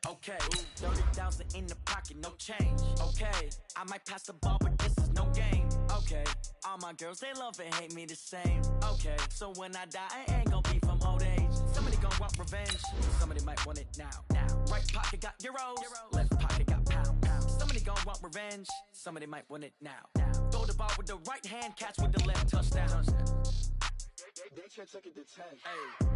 Okay, 30,000 in the pocket, no change. Okay, I might pass the ball, but this is no game. Okay, all my girls, they love and hate me the same. Okay, so when I die, I ain't gonna be from old age. Somebody gonna want revenge, somebody might want it now. Right pocket got euros, left pocket got pound. Somebody gonna want revenge, somebody might want it now. Throw the ball with the right hand, catch with the left, touchdown. They can't take it to 10. Hey.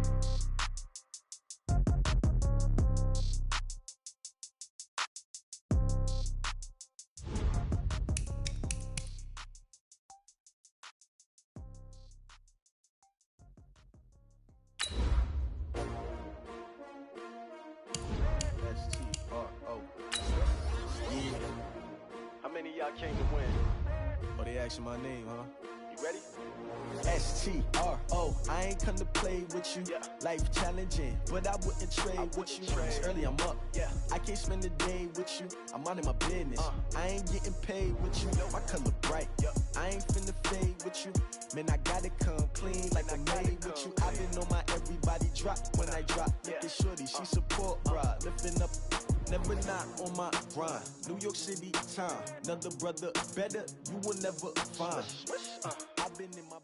S-T-R-O. Yeah. How many of y'all came to win? Oh, they asking my name, huh? You ready? S-T-R-O. I ain't come to play with you. Life challenging, but I wouldn't trade with you. It's early, I'm up. I can't spend the day with you. I'm minding my business. I ain't getting paid with you. My color bright. I ain't finna fade with you. Man, I gotta come clean like I made with you. I've been on my everybody drop when I drop. Look at shorty, she support, bruh. Lifting up, never not on my grind. New York City time. Another brother better, you will never find. I've been in my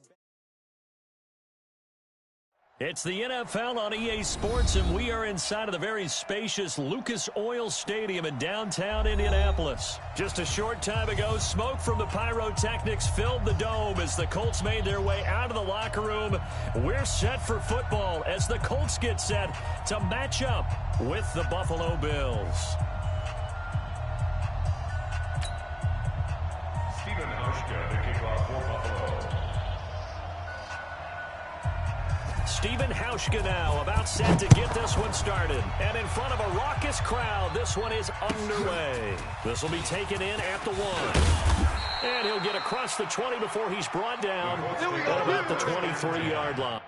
It's the NFL on EA Sports, and we are inside of the very spacious Lucas Oil Stadium in downtown Indianapolis. Just a short time ago, smoke from the pyrotechnics filled the dome as the Colts made their way out of the locker room. We're set for football as the Colts get set to match up with the Buffalo Bills. Stephen Hauschka to kick off for Buffalo. Stephen Hauschka now about set to get this one started. And in front of a raucous crowd, this one is underway. This will be taken in at the 1. And he'll get across the 20 before he's brought down at about the 23-yard line.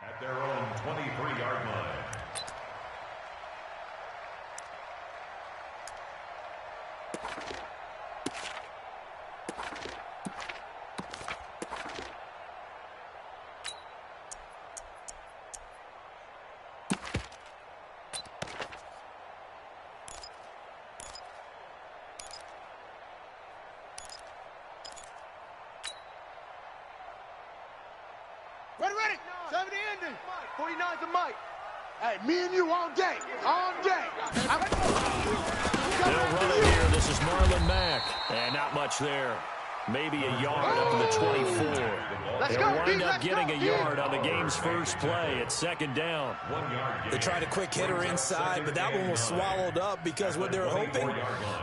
At their own 23-yard line. Ready. 70 ending. 49's a mic. Hey, me and you all day. All day. They'll run it here. This is Marlon Mack. And not much there. Maybe a yard up to the 24. They'll wind up getting a yard on the game's first play. It's second down. They tried a quick hitter inside, but that one was swallowed up because what they're hoping,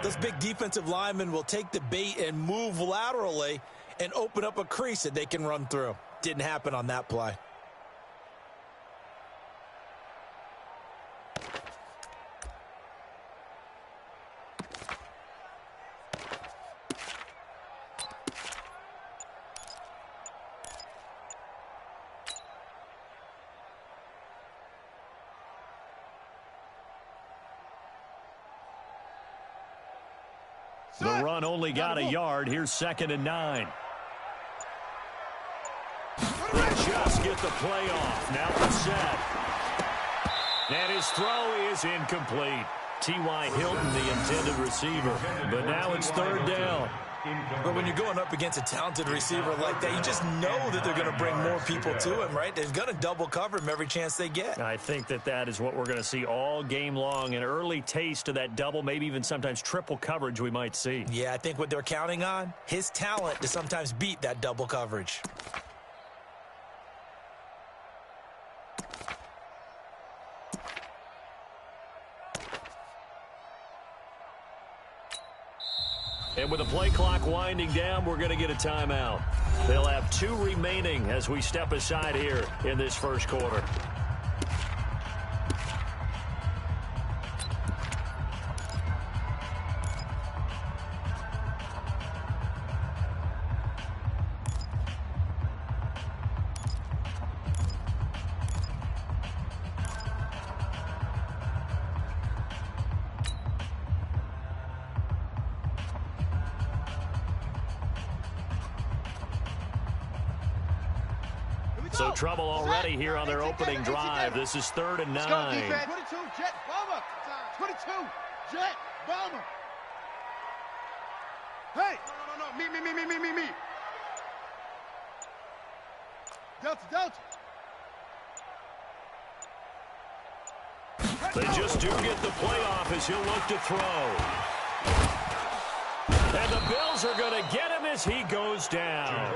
those big defensive linemen will take the bait and move laterally and open up a crease that they can run through. Didn't happen on that play. The run only got a yard. Here's 2nd and 9. They just get the play off. Now they're set. And his throw is incomplete. T.Y. Hilton, the intended receiver. But now it's 3rd down. But when you're going up against a talented receiver like that, you just know that they're going to bring more people to him, right? They're going to double cover him every chance they get. I think that is what we're going to see all game long. An early taste of that double, maybe even sometimes triple coverage we might see. Yeah, I think what they're counting on, his talent to sometimes beat that double coverage. And with the play clock winding down, we're going to get a timeout. They'll have 2 remaining as we step aside here in this first quarter. So trouble already here on their opening drive. This is 3rd and 9. Let's go, defense. 22, jet bomber. 22, jet bomber. Hey. No. Me. Delta. They just do get the playoff as he'll look to throw. And the Bills are going to get him as he goes down.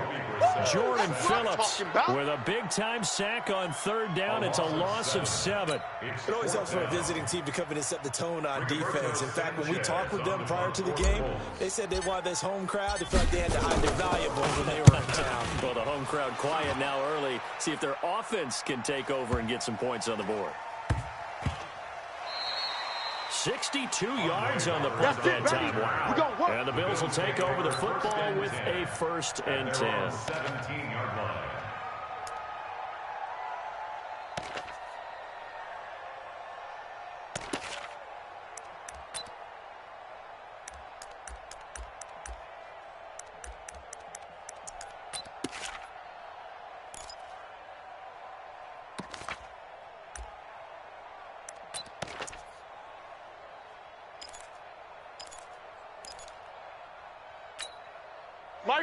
Jordan Phillips with a big-time sack on 3rd down. It's a loss of 7. It always helps for a visiting team to come in and set the tone on defense. In fact, when we talked with them prior to the game, they said they wanted this home crowd. They felt like they had to hide their valuables when they were in town. Well, the home crowd quiet now early. See if their offense can take over and get some points on the board. 62 yards on the punt that time. Wow. And the Bills will take over the football with a 1st and 10. 17-yard line.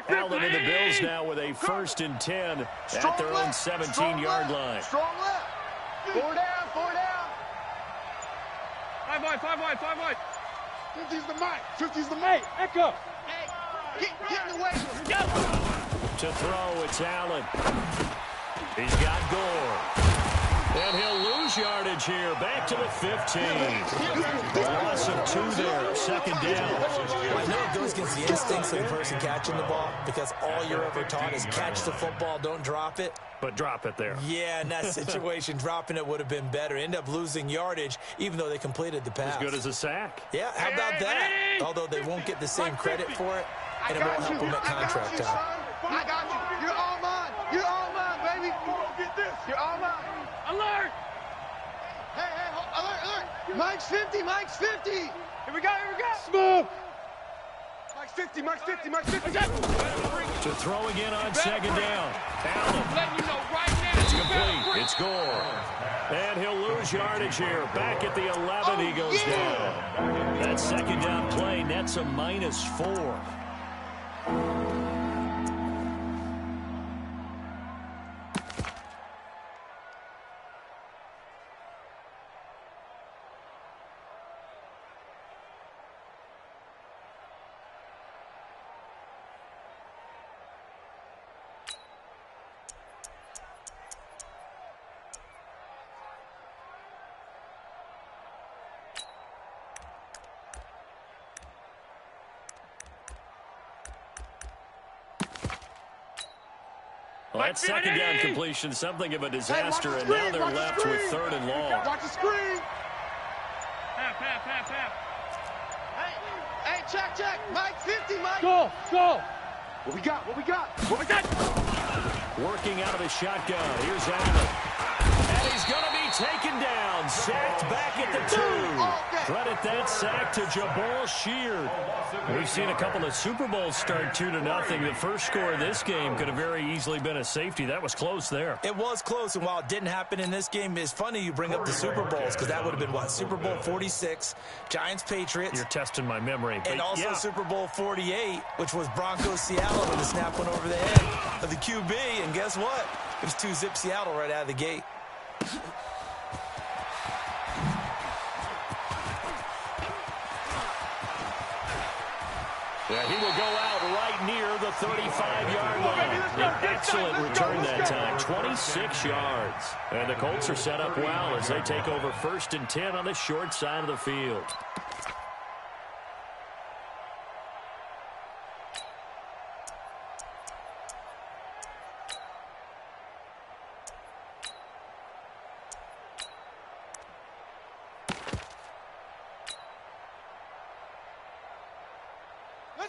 Allen and the Bills now with a 1st and 10 at their own 17-yard line. Strong left. 4 down. 5 wide. 50's the mic. 50's the mate. Echo. Hey, get in the way. To throw, it's Allen. He's got Gore. And he'll lose yardage here. Back to the 15. A loss of 2 there. 2nd down. Well, I know it goes against the instincts of the person catching the ball because all you're ever taught is catch the football, don't drop it. But drop it there. Yeah, in that situation, dropping it would have been better. End up losing yardage, even though they completed the pass. As good as a sack. Yeah, how about that? Although they won't get the same credit for it, and it won't help them at contract time. I got you. You're all mine. You're all mine, baby. You're all mine. Mike's 50, Mike's 50. Here we go, here we go. Smoke. Mike's 50, Mike's 50, Mike's 50. To throw again on second down. Allen. Letting you know right now. It's complete. It's Gore. And he'll lose yardage here. Back at the 11, he goes down. That second down play nets a -4. Well, that second down completion, something of a disaster, and now they're left with 3rd and long. Watch the screen. Half. Hey, check. Mike 50, Mike. Go. What we got? Working out of the shotgun. Here's Allen. And he's going to be taken down. Sacked back at the 2. Credit that sack to Jabal Sheard. We've seen a couple of Super Bowls start 2-0. The first score of this game could have very easily been a safety. That was close there. It was close, and while it didn't happen in this game, it's funny you bring up the Super Bowls, because that would have been, what, Super Bowl 46, Giants-Patriots. You're testing my memory. And also yeah. Super Bowl 48, which was Broncos-Seattle, when the snap went over the head of the QB, and guess what? It was 2-zip Seattle right out of the gate. Yeah, he will go out right near the 35-yard line. An excellent return that time, 26 yards. And the Colts are set up well as they take over 1st and 10 on the short side of the field.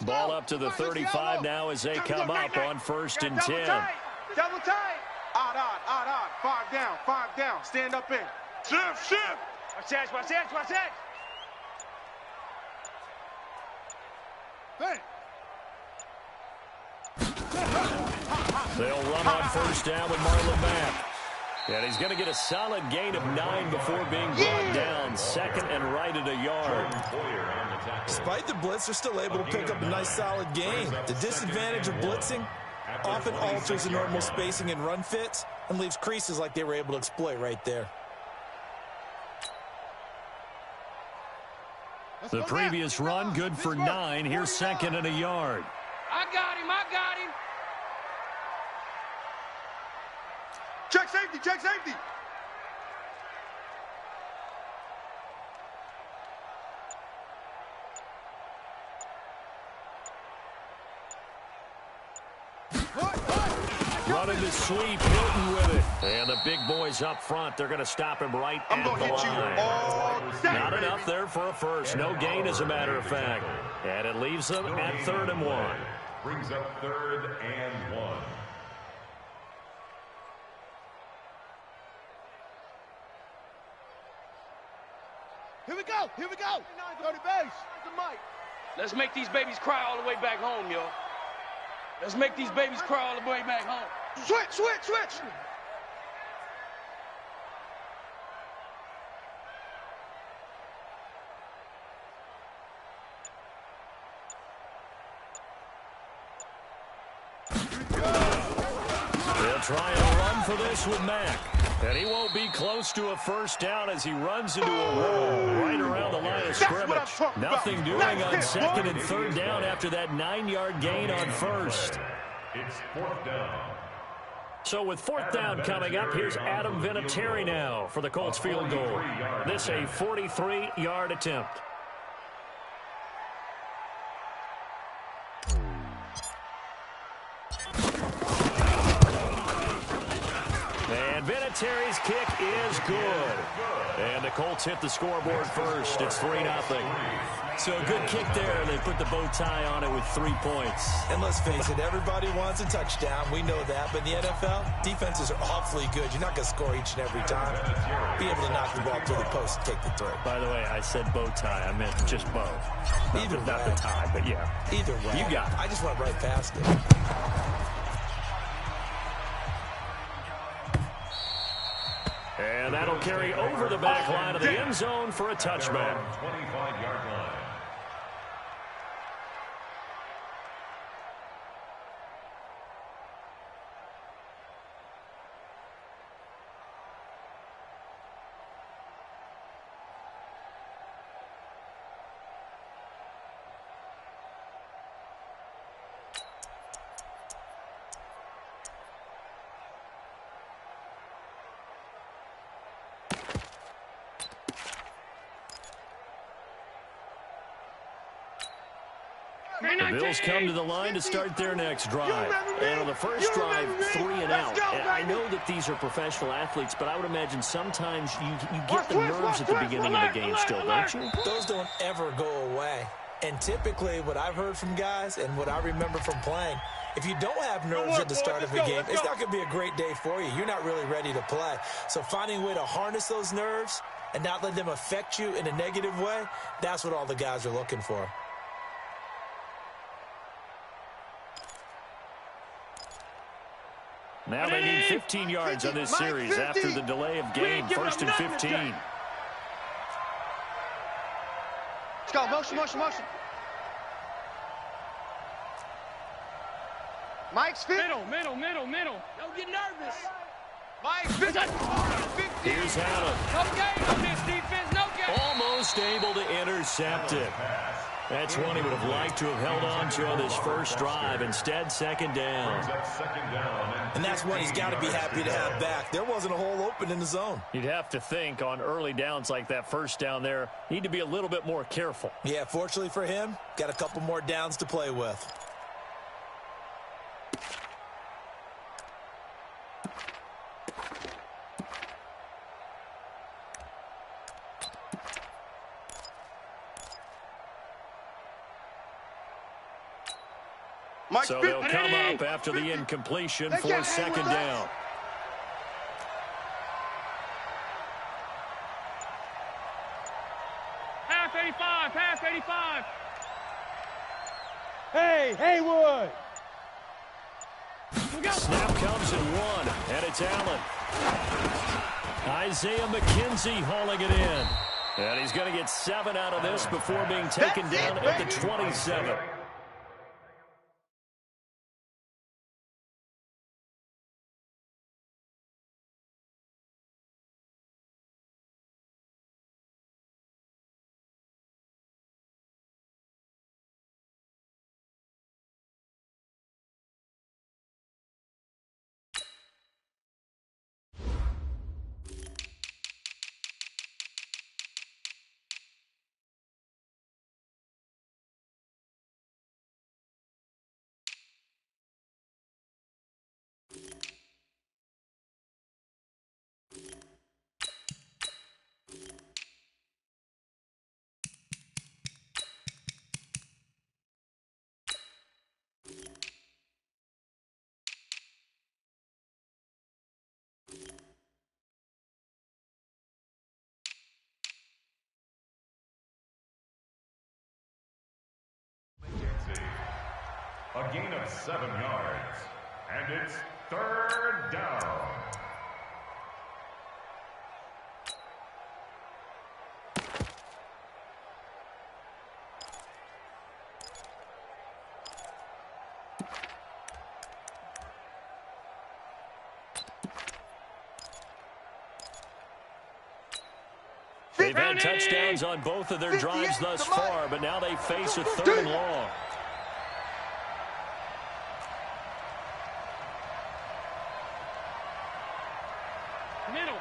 Ball up to the 35 now as they come up on 1st and 10. Double tight. Odd. 5 down. Stand up in. Shift. Watch that. Hey. They'll run on 1st down with Marlon Mack. And he's going to get a solid gain of 9 before being brought down. 2nd and right at a yard. Despite the blitz, they're still able to pick up a nice, solid gain. The disadvantage of blitzing often alters the normal spacing and run fits and leaves creases like they were able to exploit right there. The previous run, good for 9. Here's 2nd and a yard. I got him. Check safety. Running the sweep, Hilton with it. And the big boys up front, they're going to stop him right at the line. Not enough there for a first. No gain, as a matter of fact. And it leaves them at 3rd and 1. Brings up 3rd and 1. Here we go. Go to base. Let's make these babies cry all the way back home, yo. Let's make these babies cry all the way back home. Switch. They'll try and run for this with Mack. And he won't be close to a 1st down as he runs into a wall right around the line of scrimmage. Nothing doing on 2nd and 3rd down after that 9-yard gain on 1st. It's 4th down. So with 4th down coming up, here's Adam Vinatieri now for the Colts field goal. This a 43-yard attempt. And Vinatieri's kick is good. And the Colts hit the scoreboard first. It's 3-0. So a good kick there. They put the bow tie on it with 3 points. And let's face it, everybody wants a touchdown. We know that. But in the NFL, defenses are awfully good. You're not going to score each and every time. Be able to knock the ball through the post and take the throw. By the way, I said bow tie. I meant just bow. Either not the tie, but yeah. Either way. You got it. I just went right past it. And that'll carry over the back line of the end zone for a touchback. 25-yard line. The Bills come to the line to start their next drive. And on the first drive, 3 and out. And I know that these are professional athletes, but I would imagine sometimes you get the nerves at the beginning of the game still, don't you? Those don't ever go away. And typically what I've heard from guys and what I remember from playing, if you don't have nerves at the start of a game, it's not going to be a great day for you. You're not really ready to play. So finding a way to harness those nerves and not let them affect you in a negative way, that's what all the guys are looking for. Now they need 15 yards on this series after the delay of game. 1st and 15. Let's go. Motion, motion, motion. Mike's fit. Middle. Don't get nervous. Mike's fit. Here's Allen. No game on this defense. No game. Almost able to intercept it. That's one he would have liked to have held on to on this first drive. Instead, second down. And that's one he's got to be happy to have back. There wasn't a hole open in the zone. You'd have to think on early downs like that first down there, need to be a little bit more careful. Yeah, fortunately for him, got a couple more downs to play with. So they'll come up after the incompletion for second down. Half 85. Hey, Haywood. Snap comes in 1, and it's Allen. Isaiah McKenzie hauling it in. And he's going to get 7 out of this before being taken down at the 27. A gain of 7 yards. And it's 3rd down. They've had touchdowns on both of their drives thus far, but now they face a 3rd and long. Middle.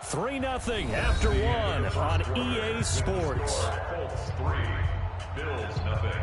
3-0 after 1 on EA Sports. Colts 3, Bills nothing.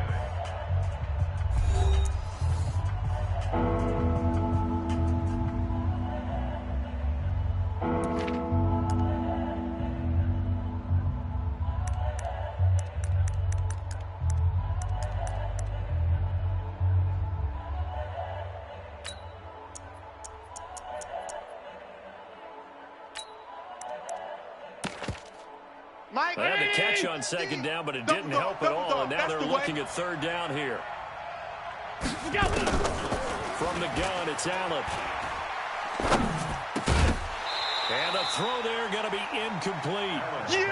Mike. They had the catch on second down, but it didn't help at all, and now they're looking at third down here. From the gun, it's Allen. And the throw there going to be incomplete.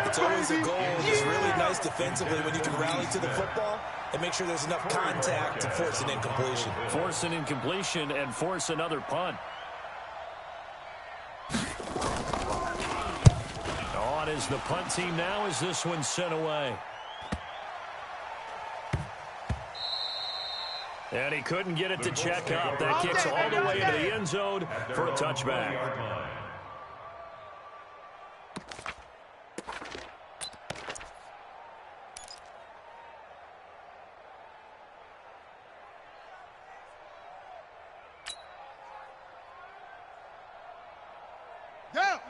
It's always a goal. It's really nice defensively when you can rally to the football and make sure there's enough contact to force an incompletion. Force an incompletion and force another punt. On is the punt team now as this one's sent away. And he couldn't get it to check up. That kicks all the way into the end zone for a touchback.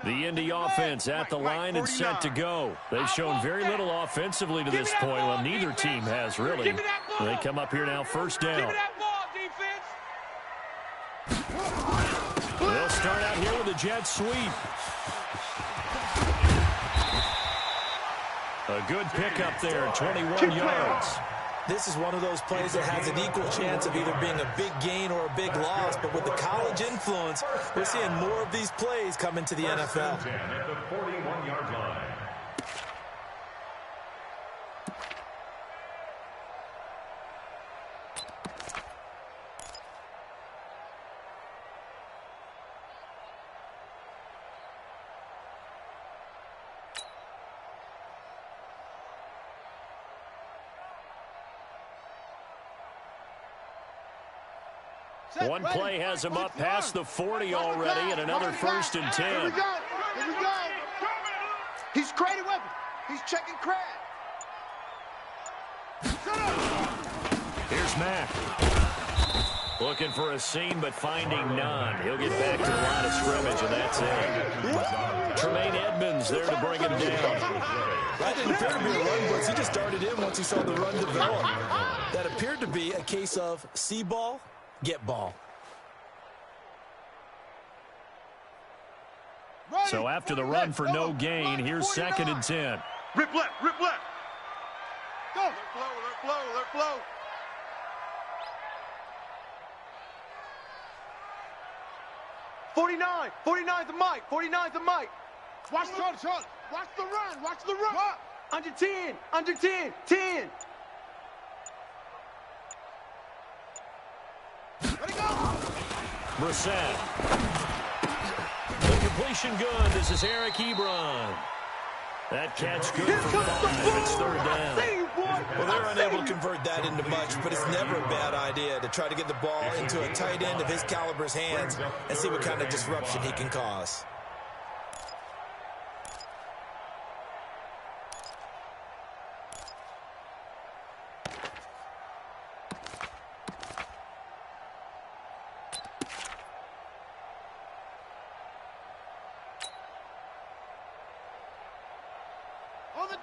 The Indy offense at the line and set to go. They've shown very little offensively to this point. Well, neither team has really. They come up here now, first down. They'll start out here with a jet sweep. A good pickup there, 21 yards. This is one of those plays that has an equal chance of either being a big gain or a big loss. But with the college influence, we're seeing more of these plays come into the NFL. At the 41-yard line. One play has him up past the 40 already, and another 1st and 10. Here we go. Here we go. He's creating weapon. He's checking Crab. Here's Mack. Looking for a seam, but finding none. He'll get back to the line of scrimmage, and that's it. Tremaine Edmonds there to bring him down. That didn't appear to be a run blitz. He just darted in once he saw the run develop. That appeared to be a case of see ball, get ball. So after the run for no gain, here's 2nd and 10. Rip left, rip left. Go. Let flow, let flow, let flow. .49's the mic, 49's the mic. Watch the run, watch the run, watch the run. What? Under 10, 10. Let it go. Brissett. The completion good. This is Eric Ebron. That catch good for 5. It's 3rd down. Well, they're unable to convert that into much, but it's never a bad idea to try to get the ball into a tight end of his caliber's hands and see what kind of disruption he can cause.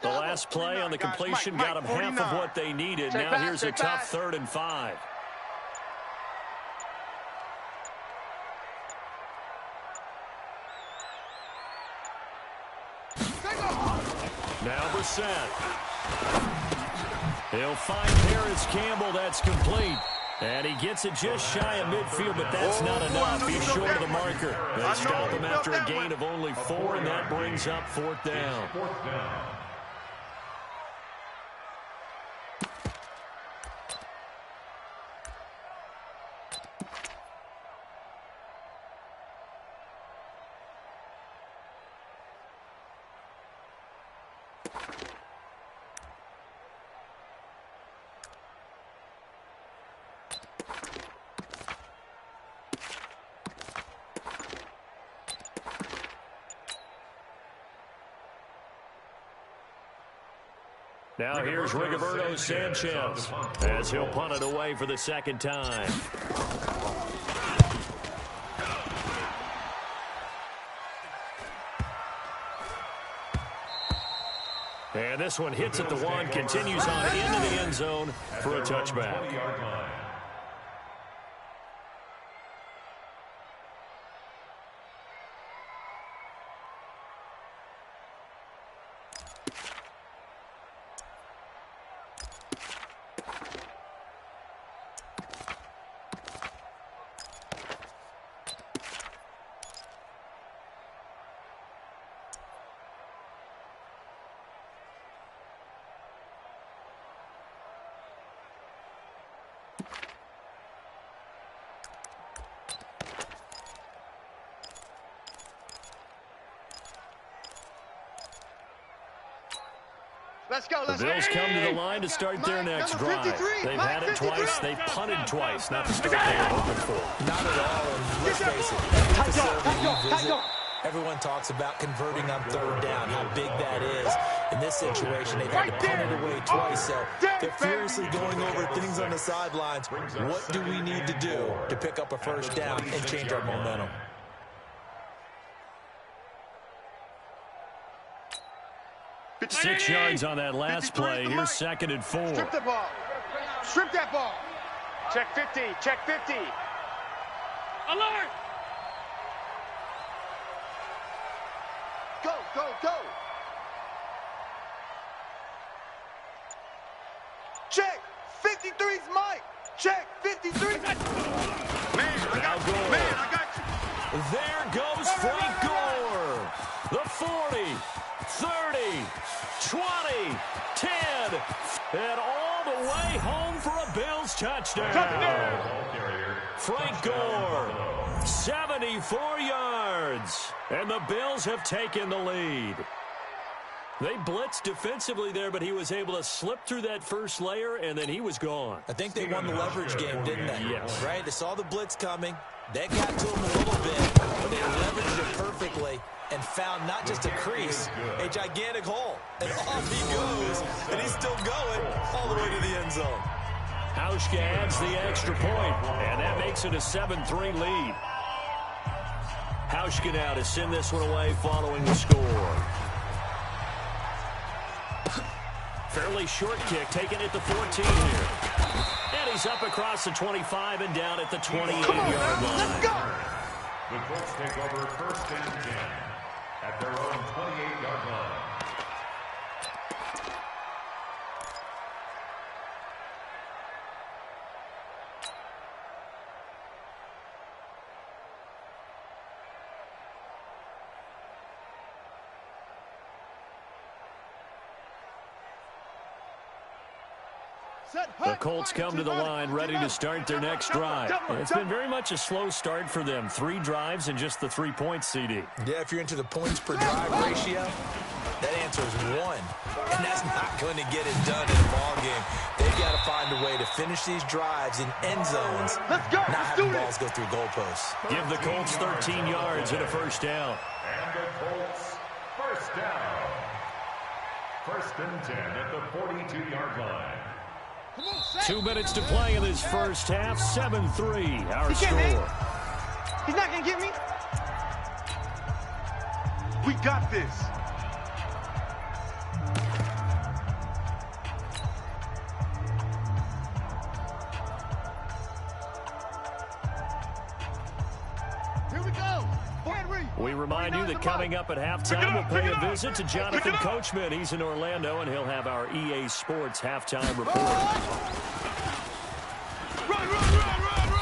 The last play on the completion got them half of what they needed. Now here's a tough 3rd and 5. Now Brissett. He'll find Paris Campbell. That's complete. And he gets it just shy of midfield, but that's not enough. He's short of the marker. They stop him after a gain of only 4, and that brings up 4th down. Now here's Rigoberto Sanchez as he'll punt it away for the 2nd time. And this one hits at the 1, continues on into the end zone for a touchback. Let's go. The Bills come to the line to start their next drive. They've had it twice. They've punted twice. Not the start they were hoping for. Not at all. And let's face it, every facility you visit, everyone talks about converting on third down, how big that is. In this situation, they've had to punt it away twice, so they're furiously going over things on the sidelines. What do we need to do to pick up a first down and change our momentum? Six yards on that last play. Here's 2nd and 4. Strip the ball. Strip that ball. Check 50. Check 50. Alert! Go, go, go. Check. 53's Mike. Check. 53. Man, I got you. Man, I got you. There goes Frank Gore. The 40, 30, 20, 10, and all the way home for a Bills touchdown. Frank Gore, 74 yards, and the Bills have taken the lead. They blitzed defensively there, but he was able to slip through that first layer, and then he was gone. I think they won the leverage game, didn't they? Yes. Right? They saw the blitz coming. That got to them a little bit, but they leveraged it perfectly and found not just a crease, a gigantic hole. And off he goes, and he's still going all the way to the end zone. Hauschka adds the extra point, and that makes it a 7-3 lead. Hauschka now to send this one away following the score. Fairly short kick, taking it to 14 here. And he's up across the 25 and down at the 28-yard line. Let's go. The Colts take over 1st and 10 at their own 28-yard line. The Colts come to the line ready to start their next drive. It's been very much a slow start for them. 3 drives and just the 3 points, CD. Yeah, if you're into the points per drive ratio, that answer is 1. And that's not going to get it done in a ball game. They've got to find a way to finish these drives in end zones, Let's go. not having balls go through goalposts. Give the Colts 13 yards and a first down. And the Colts, first down. 1st and 10 at the 42-yard line. 2 minutes to play in this first half. 7-3, our He can't score. hang. He's not going to get me. We got this. Here we go. We remind you that coming up at halftime, we'll pay a visit to Jonathan Coachman. He's in Orlando, and he'll have our EA Sports halftime report. Run, run, run, run, run.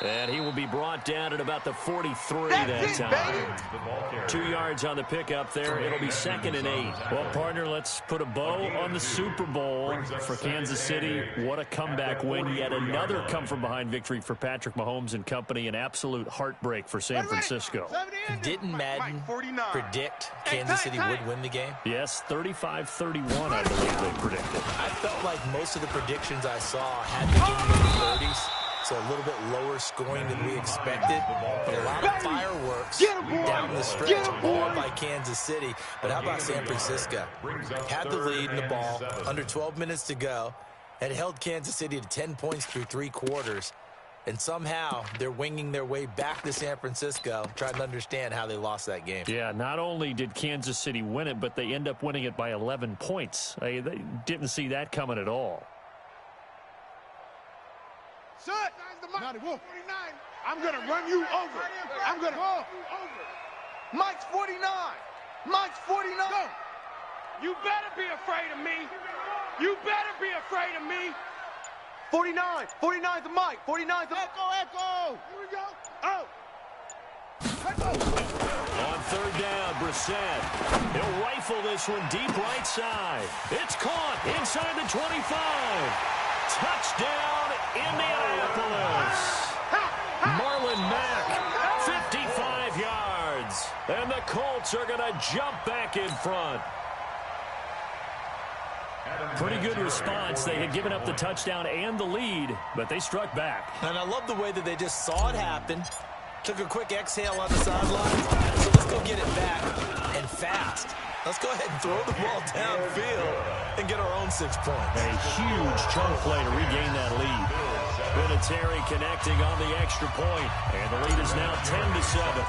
And he will be brought down at about the 43 that time. 2 yards on the pickup there. It'll be 2nd and 8. Well, partner, let's put a bow on the Super Bowl for Kansas City. What a comeback win. Yet another come-from-behind victory for Patrick Mahomes and company. An absolute heartbreak for San Francisco. Didn't Madden predict Kansas City would win the game? Yes, 35-31, I believe they predicted. I felt like most of the predictions I saw had the game in the 30s. So a little bit lower scoring than we expected. But a lot of fireworks down the stretch, all by Kansas City. But how about San Francisco? Had the lead in the ball, under 12 minutes to go, had held Kansas City to 10 points through 3 quarters. And somehow they're winging their way back to San Francisco, trying to understand how they lost that game. Yeah, not only did Kansas City win it, but they end up winning it by 11 points. They didn't see that coming at all. Son, I'm going to run you over. I'm going to go over. Mike's 49. Mike's 49. Go. You better be afraid of me. You better be afraid of me. 49. 49's the Mike. 49's the... Echo. Here we go. Oh. On 3rd down, Brissett. He'll rifle this one deep right side. It's caught inside the 25. Touchdown, Indianapolis. Marlon Mack, 55 yards. And the Colts are going to jump back in front. Pretty good response. They had given up the touchdown and the lead, but they struck back. And I love the way that they just saw it happen, took a quick exhale on the sideline. So let's go get it back, and fast. Let's go ahead and throw the ball downfield and get our own 6 points. A huge chunk play to regain that lead. Vinatieri connecting on the extra point, and the lead is now 10-7.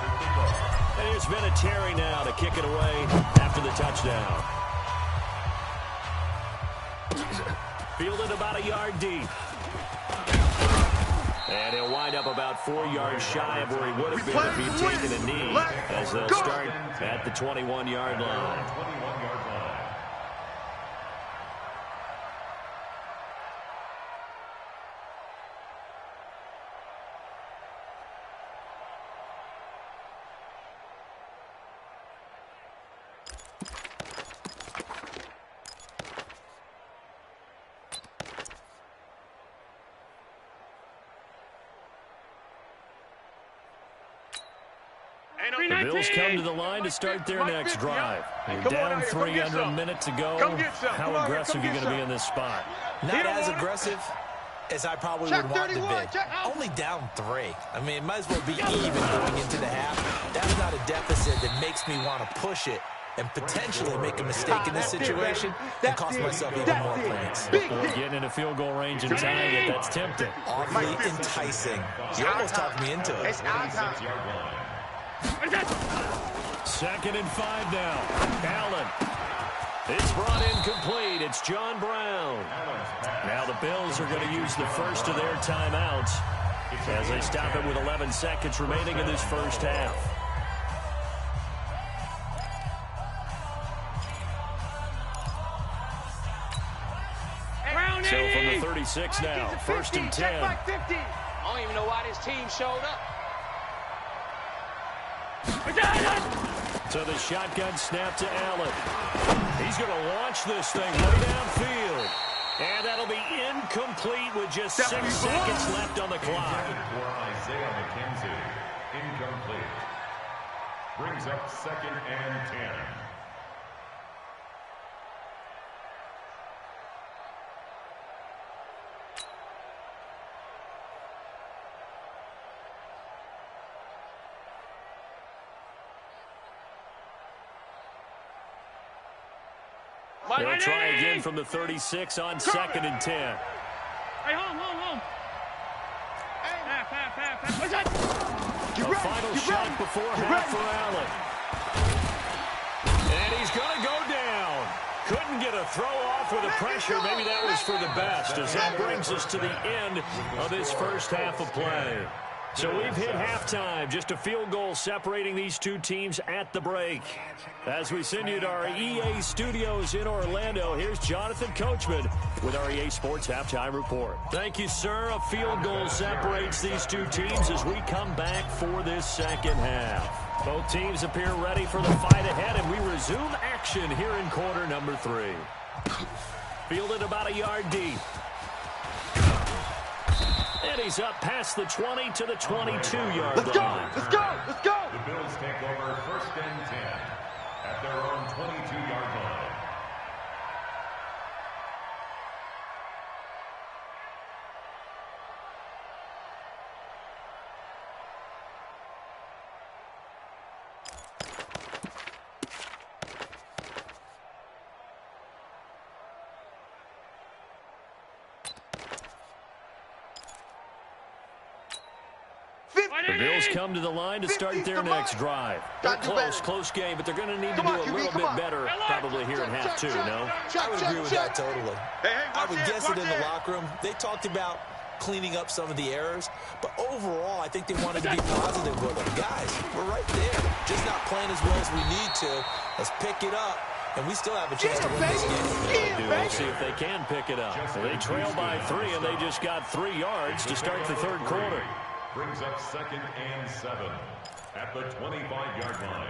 And here's Vinatieri now to kick it away after the touchdown. Fielded about a yard deep. And he'll wind up about 4 yards shy of where he would have been if he'd taken a knee, as they'll start at the 21-yard line. The Bills come to the line to start their next drive. You're down 3 under a minute to go. How aggressive are you going to be in this spot? Not as aggressive as I probably would want to be. Only down 3. I mean, it might as well be even going into the half. That's not a deficit that makes me want to push it and potentially make a mistake in this situation and cost myself even more points. Getting in a field goal range and tying it, that's tempting. Awfully enticing. You almost talked me into it. 2nd and 5 now. Allen. It's brought in complete. It's John Brown. Now the Bills are going to use the first of their timeouts as they stop it with 11 seconds remaining in this first half. So from the 36 now, 1st and 10. I don't even know why this team showed up. So the shotgun snap to Allen. He's going to launch this thing way downfield. And that'll be incomplete with just 6 seconds left on the clock. For Isaiah McKenzie, incomplete. Brings up 2nd and 10. They'll try again from the 36 on 2nd and 10. Hey, home. A final shot before half for Allen. And he's going to go down. Couldn't get a throw off with the pressure. Maybe that was for the best, as that brings us to the end of this first half of play. So we've hit halftime, just a field goal separating these two teams at the break. As we send you to our EA studios in Orlando, here's Jonathan Coachman with our EA Sports Halftime Report. Thank you, sir. A field goal separates these two teams as we come back for this second half. Both teams appear ready for the fight ahead, and we resume action here in quarter number 3. Fielded about a yard deep. And he's up past the 20 to the 22-yard line. Let's go! The Bills take over 1st and 10 at their own 22-yard line. The Bills come to the line to start their next drive. They're close game, but they're going to need to do a little bit better probably here in half 2, no? I would agree with that totally. I would guess it in the locker room. They talked about cleaning up some of the errors, but overall, I think they wanted to be positive with them. Guys, we're right there, just not playing as well as we need to. Let's pick it up, and we still have a chance to win this game. We'll see if they can pick it up. They trail by 3, and they just got 3 yards to start the third quarter. Brings up 2nd and 7 at the 25-yard line.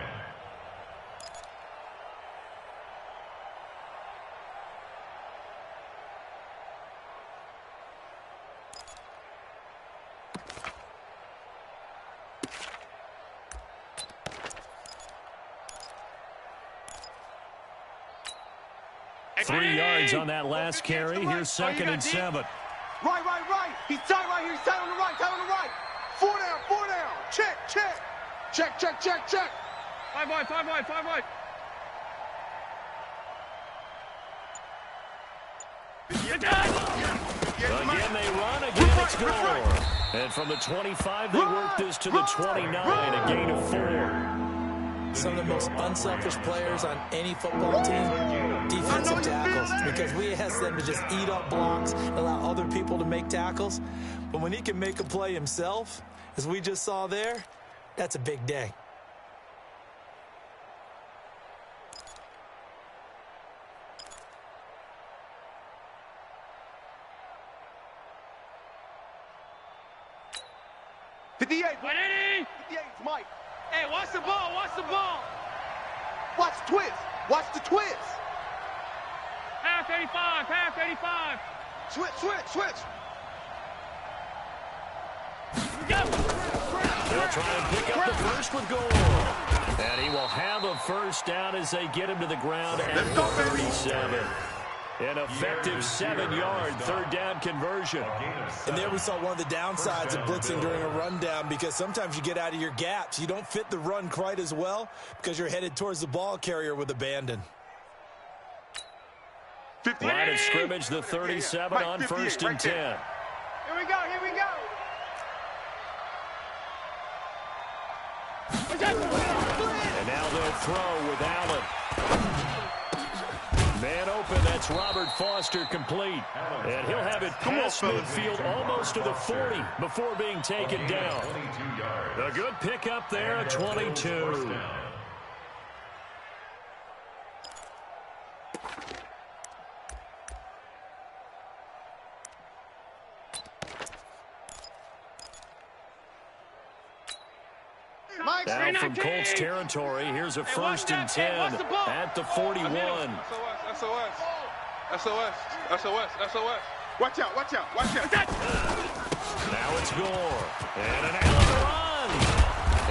3 yards on that last carry. Here's 2nd and 7. Right. He's tight right here. He's tight on the right. 4 down. Check. Five wide. Again, they run. Again, it's Gore. And from the 25, they work this to the 29, a gain of 4. Some of the most unselfish players on any football team, defensive tackles, because we ask them to just eat up blocks, allow other people to make tackles. But when he can make a play himself, as we just saw there, that's a big day. Mike. Hey, watch the ball. Watch the twist. Half 85. Switch. They'll try and pick up the first with Gore. And he will have a first down as they get him to the ground at the 37. An effective 7-yard third down conversion. And there we saw one of the downsides of blitzing during a rundown, because sometimes you get out of your gaps. You don't fit the run quite as well because you're headed towards the ball carrier with abandon. Line of scrimmage, the 37 on 1st and 10. Here we go. And now they'll throw with Allen. Man open, that's Robert Foster complete. And he'll have it past midfield almost to the 40 before being taken down. A good pickup there at 22. Now from Colts territory, here's a 1st and 10 at the 41. SOS. Watch out. Now it's Gore. And an Allen run.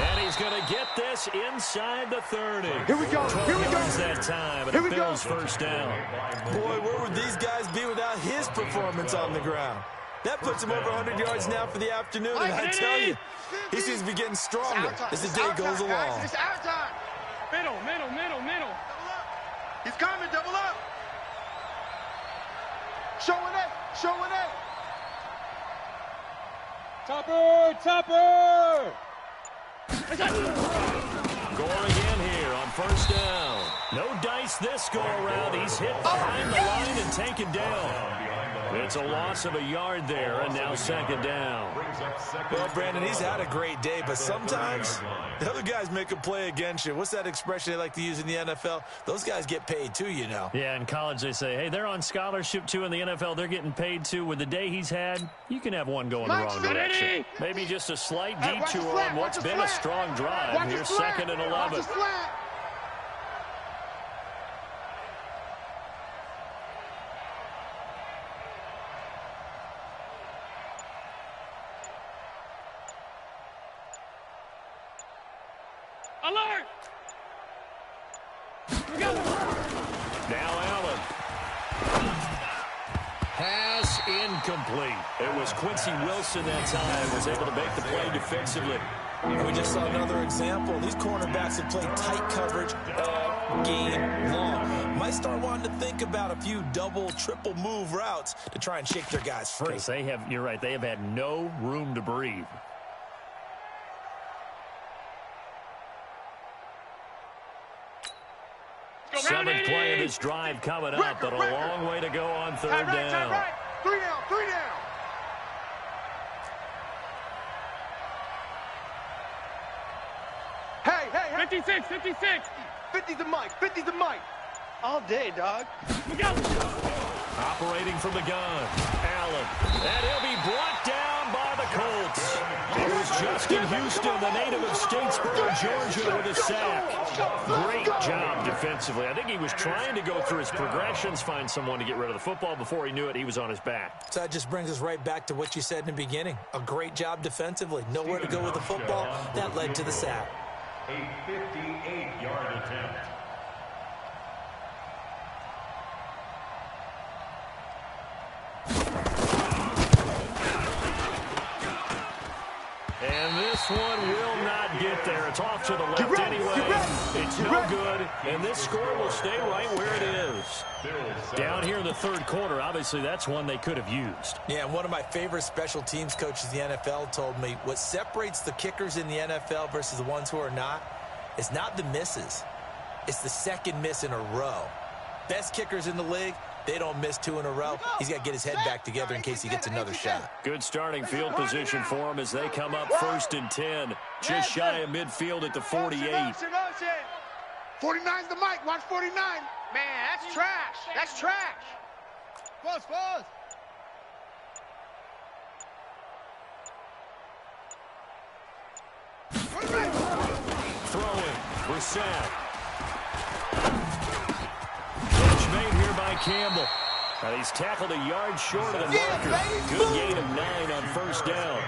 And he's going to get this inside the 30. Here we go. That time, and it Bills first down. Boy, where would these guys be without his performance on the ground? That puts him over 100 yards now for the afternoon, and I tell you, he seems to be getting stronger as the day goes along. It's our time. Middle. He's coming, double up. Showing it. Topper. Gore again here on 1st down. No dice this go around. He's hit behind the line and taken down. It's a loss of a yard there, and now 2nd down. Well, Brandon, he's had a great day, but sometimes the other guys make a play against you. What's that expression they like to use in the NFL? Those guys get paid too, you know. Yeah, in college they say, hey, they're on scholarship too. In the NFL, they're getting paid too. With the day he's had, you can have one going the wrong direction. Maybe just a slight detour on what's been a strong drive. Here's 2nd and 11. Alert! Now Allen. Pass incomplete. It was Quincy Wilson that time was able to make the play defensively. And we just saw another example. These cornerbacks have played tight coverage all game long. Might start wanting to think about a few double, triple move routes to try and shake their guys free. You're right, they have had no room to breathe. Seventh play of this drive coming up, but a long way to go on 3rd down. 3 down. Hey. 56. 50's the mic. All day, dog. Operating from the gun, Allen. And he'll be brought down by the Colts. Here's Justin Houston, the native of Statesboro, Georgia, with a sack. Great job defensively. I think he was trying to go through his progressions, find someone to get rid of the football. Before he knew it, he was on his back. So that just brings us right back to what you said in the beginning. A great job defensively. Nowhere to go with the football. That led to the sack. A 58-yard attempt. And this one will not get there. It's off to the left anyway. It's no good, and this score will stay right where it is. Down here in the third quarter, obviously that's one they could have used. Yeah, and one of my favorite special teams coaches in the NFL told me what separates the kickers in the NFL versus the ones who are not is not the misses. It's the second miss in a row. Best kickers in the league, they don't miss 2 in a row. He's got to get his head back together in case he gets another shot. Good starting field position for him as they come up 1st and 10. Just shy of midfield at the 48. 49's the mic. Watch 49. Man, that's trash. That's trash. Pause. Throwing. Brissett. Catch made here by Campbell. And he's tackled a yard short of the marker. Good gain of 9 on 1st down.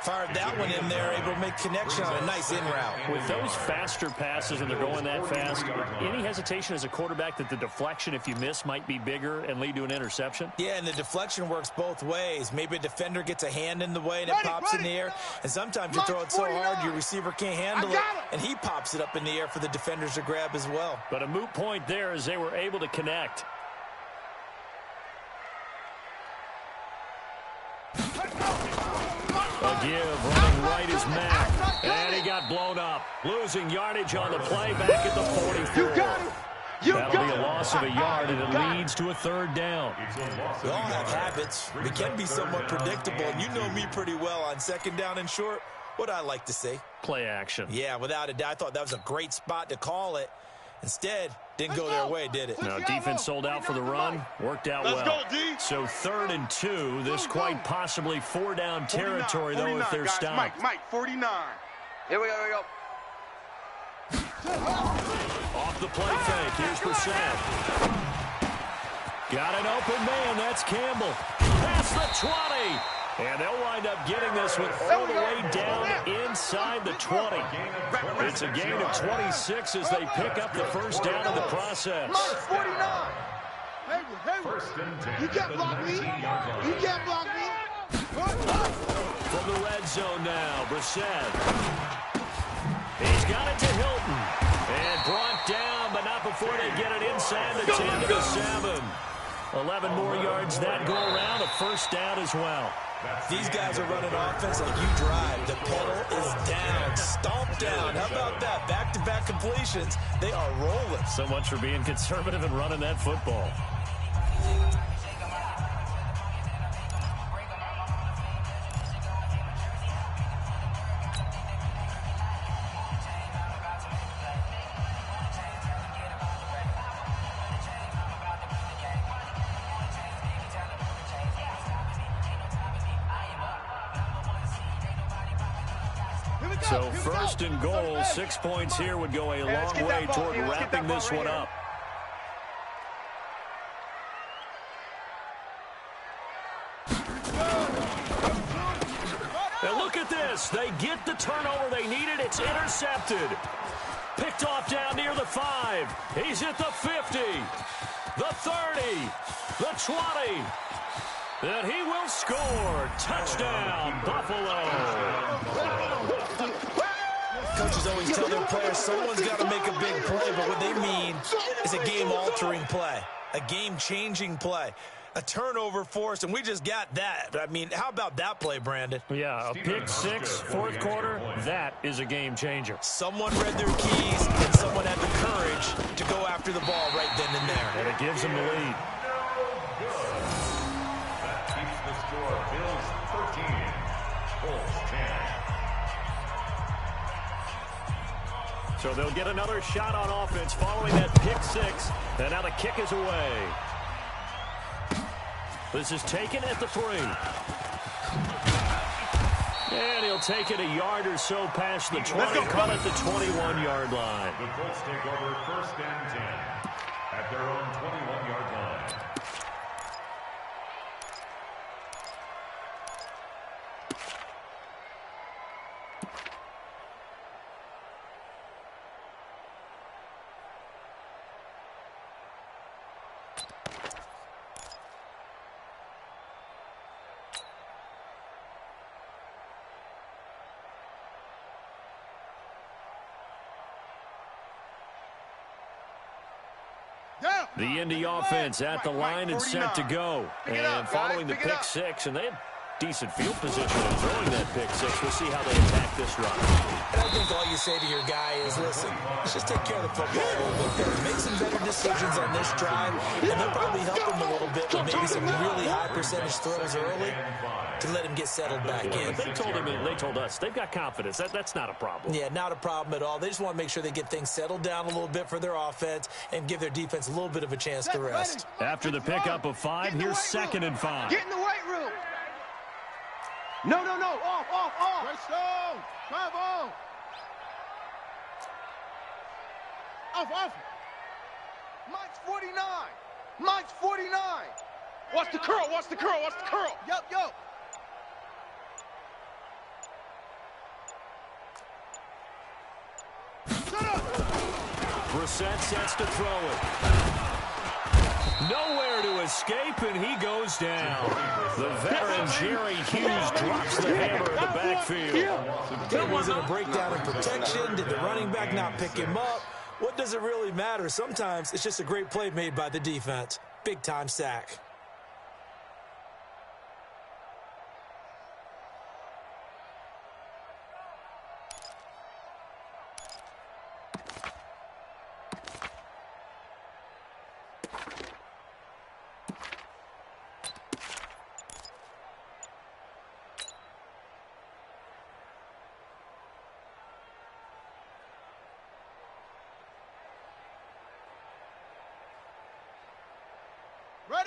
Fired that one in there, able to make connection on a nice in route. With those faster passes and they're going that fast, any hesitation as a quarterback that the deflection, if you miss, might be bigger and lead to an interception? Yeah, and the deflection works both ways. Maybe a defender gets a hand in the way and it pops in the air. And sometimes you throw it so hard your receiver can't handle it, and he pops it up in the air for the defenders to grab as well. But a moot point there as they were able to connect. A give, running right is Mack. And he got blown up. Losing yardage on the play back at the 44. That'll be a loss of a yard, and it leads to a 3rd down. We all have habits. We can be somewhat predictable, and you know me pretty well on 2nd down and short. What I like to say. Play action. Yeah, without a doubt. I thought that was a great spot to call it. Instead, didn't go their way, did it? Now, defense sold out for the run. Worked out well. Let's go, D. So 3rd and 2. This quite possibly 4-down territory, though, if they're stopped. Mike, 49. Here we go. Off the play fake. Here's Brissett. Got an open man. That's Campbell. Past the 20. And they'll wind up getting this one all the way down inside the 20. It's a gain of 26 as they pick up the 1st down in the process. Minus 49. You can't block me. You can't block me. From the red zone now, Brissett. He's got it to Hilton. And brought down, but not before they get it inside the 10 to the 7. 11 more yards that go around, a 1st down as well. These guys are running offense like you drive. The pedal is down, stomped down. How about that? Back-to-back completions. They are rolling. So much for being conservative and running that football. So 1st and goal, 6 points here would go a long way toward wrapping this one up. And look at this. They get the turnover they needed. It's intercepted. Picked off down near the 5. He's at the 50, the 30, the 20. And he will score. Touchdown, Buffalo. Coaches always tell their players someone's got to make a big play, but what they mean is a game-altering play, a game-changing play, a turnover force, and we just got that. I mean, how about that play, Brandon? Yeah, a pick 6, 4th quarter, that is a game changer. Someone read their keys, and someone had the courage to go after the ball right then and there. And it gives them the lead. That keeps the score. Bills 13, Bulls 10. So they'll get another shot on offense following that pick 6. And now the kick is away. This is taken at the 3. And he'll take it a yard or so past the 20, call it the 21-yard line. The Colts take over 1st and 10 at their own 21-yard line. The Indy offense at the line and set to go. And following the pick six, and they had decent field position in throwing that pick six. We'll see how they attack this run. And I think all you say to your guy is, listen, let's just take care of the football a little bit there. Make some better decisions on this drive, and they'll probably help him a little bit with maybe some really high percentage throws early to let him get settled back in. They told us they've got confidence. That's not a problem. Yeah, not a problem at all. They just want to make sure they get things settled down a little bit for their offense and give their defense a little bit of a chance to rest. After the pickup of 5, here's 2nd and 5. Get in the weight room. No. Off. Great stone. Drive on. Off. Mike's 49. Mike's 49. Watch the curl. Yo. Shut up. Brissett sets to throw it. Nowhere to escape, and he goes down. The veteran Jerry Hughes drops the hammer in the backfield. Was it a breakdown in protection? Did the running back not pick him up? What does it really matter? Sometimes it's just a great play made by the defense. Big-time sack.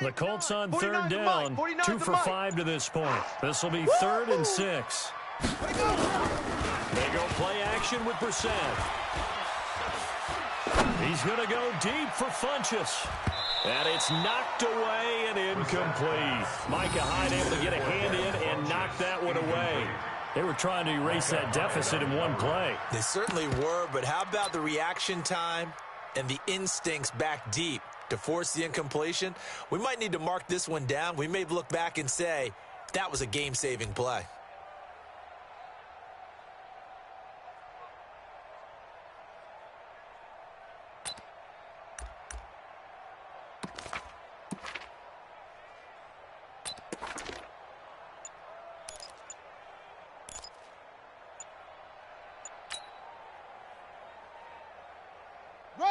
The Colts on 3rd down, 2 for 5 to this point. This will be 3rd and 6. They go play action with Brissett. He's going to go deep for Funchess. And it's knocked away and incomplete. Micah Hyde able to get a hand in and knock that one away. They were trying to erase that deficit in one play. They certainly were, but how about the reaction time and the instincts back deep to force the incompletion? We might need to mark this one down. We may look back and say, that was a game-saving play.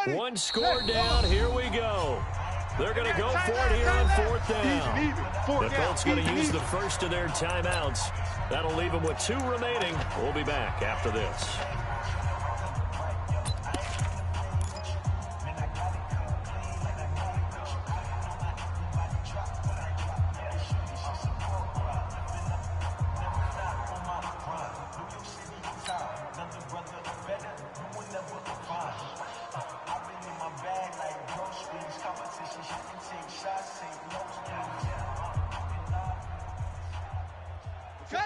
One score down, here we go. They're going to go for it here on 4th down. The Colts going to use the first of their timeouts. That'll leave them with 2 remaining. We'll be back after this.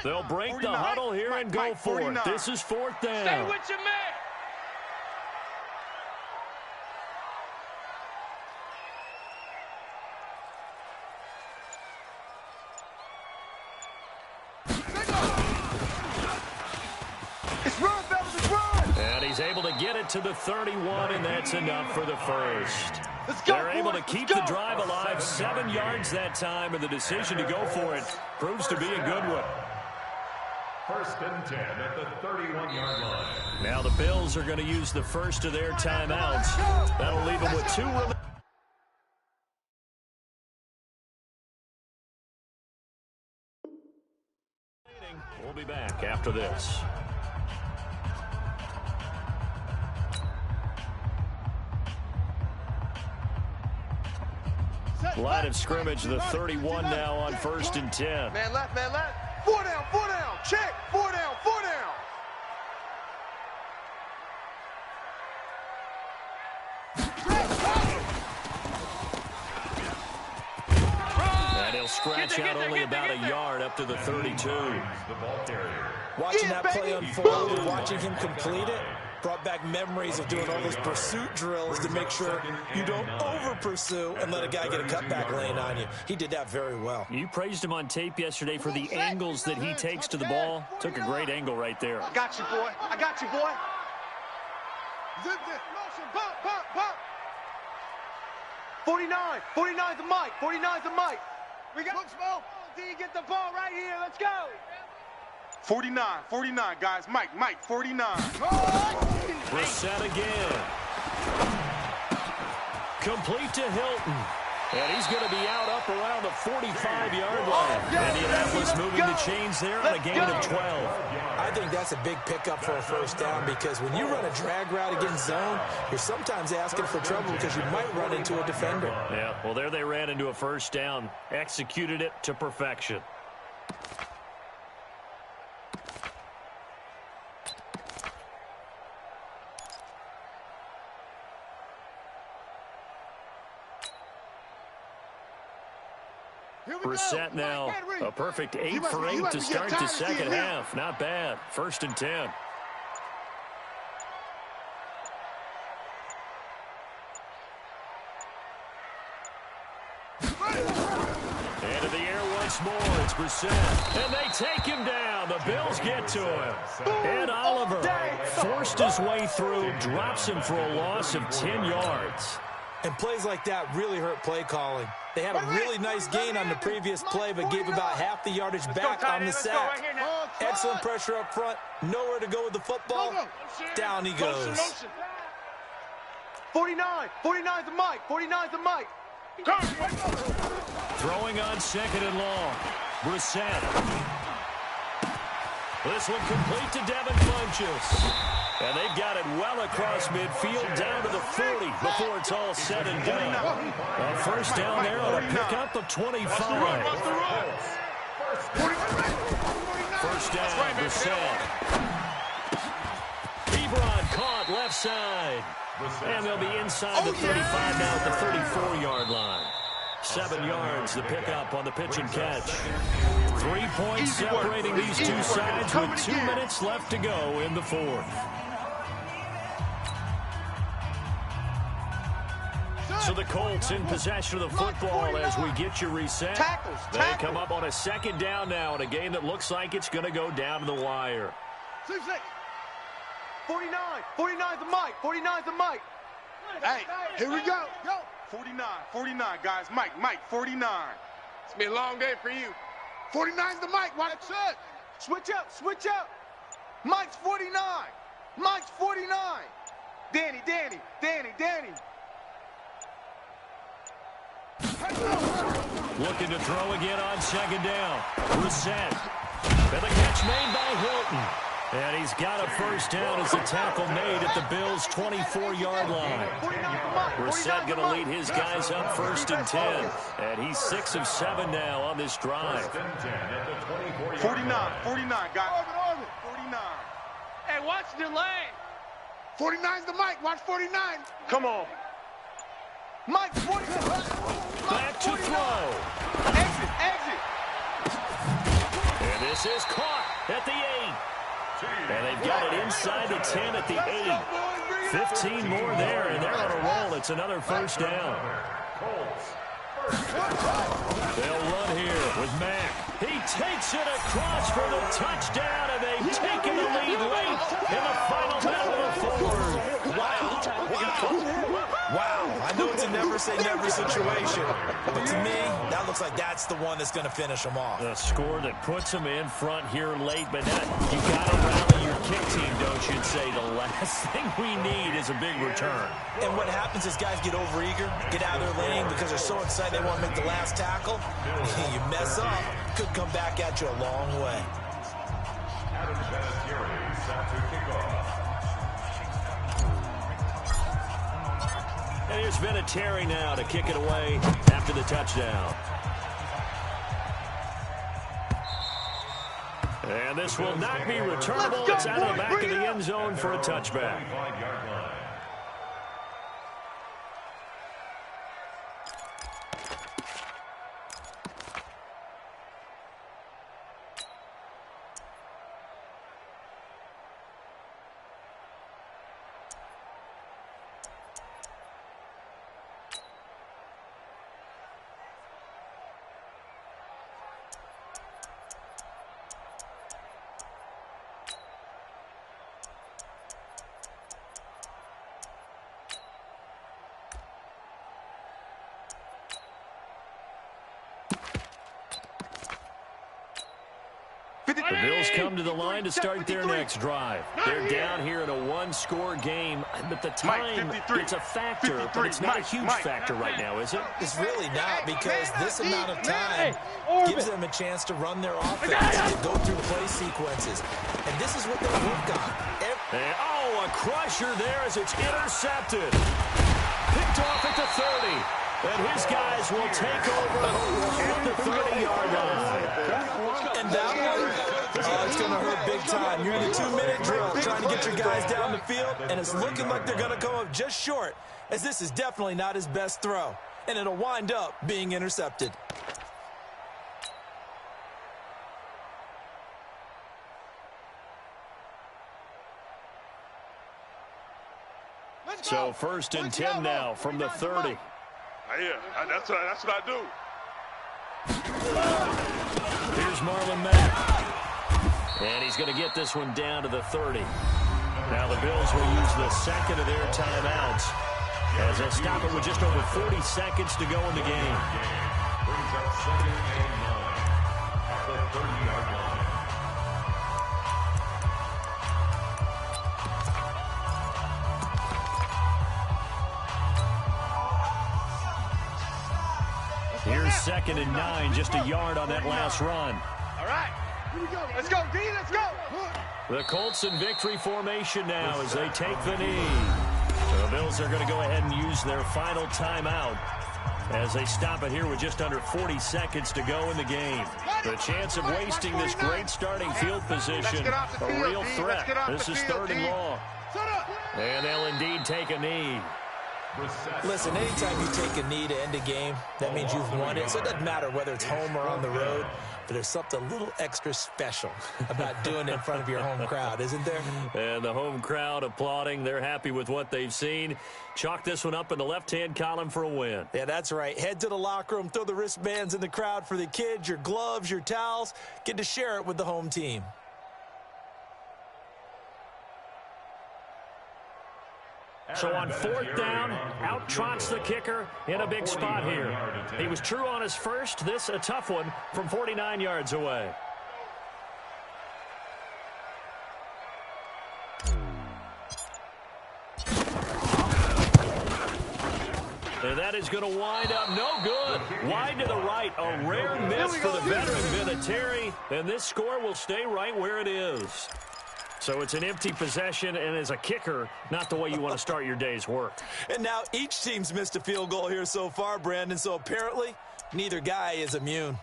They'll break the huddle here and go for it. This is 4th down. Stay with your man. It's run, fellas, it's run. And he's able to get it to the 31, and that's enough for the first. They're able to keep the drive alive. 7 yards that time, and the decision to go for it proves to be a good one. 1st and 10 at the 31-yard line. Now the Bills are going to use the first of their timeouts. That'll leave them with 2 remaining. We'll be back after this. Line of scrimmage, the 31 now on 1st and 10. Man left. 4 down. Check. 4 down. And he'll scratch out only about a yard up to the 32. Watching that play unfold and watching him complete it brought back memories of doing all those pursuit drills to make sure you don't over-pursue and let a guy get a cutback lane on you. He did that very well. You praised him on tape yesterday for the angles that he takes to the ball. Took a great angle right there. I got you, boy. Zip. Motion. Pump. 49. 49's the mic. 49's the mic. We got, look, Smoke. D, get the ball right here. Let's go. 49, 49, guys. Mike, 49. Reset again. Complete to Hilton. And he's going to be out up around the 45-yard line. Indianapolis moving the chains there on a gain of 12. I think that's a big pickup for a first down because when you run a drag route against zone, you're sometimes asking for trouble because you might run into a defender. Yeah, well, there they ran into a first down. Executed it to perfection. Reset now. A perfect 8 for 8 to start the second half. Not bad. 1st and 10. Into the air once more. It's Brissett. And they take him down. The Bills get to him. And Oliver forced his way through. Drops him for a loss of 10 yards. And plays like that really hurt play calling. They had a really nice gain on the previous play, but gave about half the yardage back on the sack. Excellent pressure up front. Nowhere to go with the football. Down he goes. 49. 49's the mic. 49's the mic. Throwing on 2nd and long. Brissett. This one complete to Devin Funchess. And they've got it well across midfield down to the 40 before it's all said and done. A first down there on a pickup of 25. First down, Brissett. Ebron caught left side. And they'll be inside the 35 now at the 34-yard line. 7 yards, the pickup on the pitch and catch. 3 points separating these two sides with 2 minutes left to go in the 4th. So the Colts in possession of the football as we get you reset. They come up on a 2nd down now in a game that looks like it's going to go down to the wire. 49. 49's the mic. 49's the mic. Hey, here we go. 49, guys. Mike, 49. It's been a long day for you. 49's the mic. Watch it. Switch up. Mike's 49. Mike's 49. Danny. Looking to throw again on 2nd down. Reset. And the catch made by Hilton. And he's got a first down as the tackle made at the Bills' 24-yard line. Reset going to lead his guys up 1st and 10. And he's 6 of 7 now on this drive. 49, guys. 49. Hey, watch the lane. 49's the mic. Watch 49. Come on. Mike 49. Back to throw. Exit. And this is caught at the 8. And they've got it inside the 10 at the 8. 15 more there, and they're on a roll. It's another first down. They'll run here with Mack. He takes it across for the touchdown, and they've taken the lead late in the final minute of the 4th. Wow. I know it's a never-say-never situation, but to me, that looks like that's the one that's going to finish them off. The score that puts them in front here late, but you got to rally your kick team, don't you? And say the last thing we need is a big return. And what happens is guys get overeager, get out of their lane because they're so excited they want to make the last tackle. You mess up, could come back at you a long way. And here's Vinatieri now to kick it away after the touchdown. And this will not be returnable. It's out of the back of the end zone for a touchback. The Bills come to the line to start their next drive. They're down here in a one-score game, but the time, it's a factor, but it's not a huge factor right now, is it? It's really not, because this amount of time gives them a chance to run their offense, to go through play sequences. And this is what they work on. A crusher there as it's intercepted. Picked off at the 30. And his guys will take over at the 30-yard line. And that one, it's going to hurt big time. You're in a 2-minute drill trying to get your guys down the field, and it's looking like they're going to come up just short, as this is definitely not his best throw. And it'll wind up being intercepted. So 1st and 10 now from the 30. Yeah, that's what I do. Here's Marlon Mack. And he's going to get this one down to the 30. Now the Bills will use the second of their timeouts as they'll stop it with just over 40 seconds to go in the game. Brings up 2nd and 9 at the 30-yard line. Here's 2nd and 9, just a yard on that last run. All right, here we go. Let's go, D, let's go. The Colts in victory formation now as they take the knee. So the Bills are going to go ahead and use their final timeout as they stop it here with just under 40 seconds to go in the game. The chance of wasting this great starting field position, a real threat. This is 3rd and long. And they'll indeed take a knee. Listen, anytime you take a knee to end a game, that means you've won it. So it doesn't matter whether it's home or on the road, but there's something a little extra special about doing it in front of your home crowd, isn't there? And the home crowd applauding. They're happy with what they've seen. Chalk this one up in the left-hand column for a win. Yeah, that's right. Head to the locker room, throw the wristbands in the crowd for the kids, your gloves, your towels. Get to share it with the home team. So on 4th down, out trots the kicker in a big spot here. He was true on his first. This a tough one from 49 yards away. And that is going to wind up no good. Wide to the right. A rare miss for the veteran Vinatieri. And this score will stay right where it is. So it's an empty possession, and as a kicker, not the way you want to start your day's work. And now each team's missed a field goal here so far, Brandon, so apparently neither guy is immune.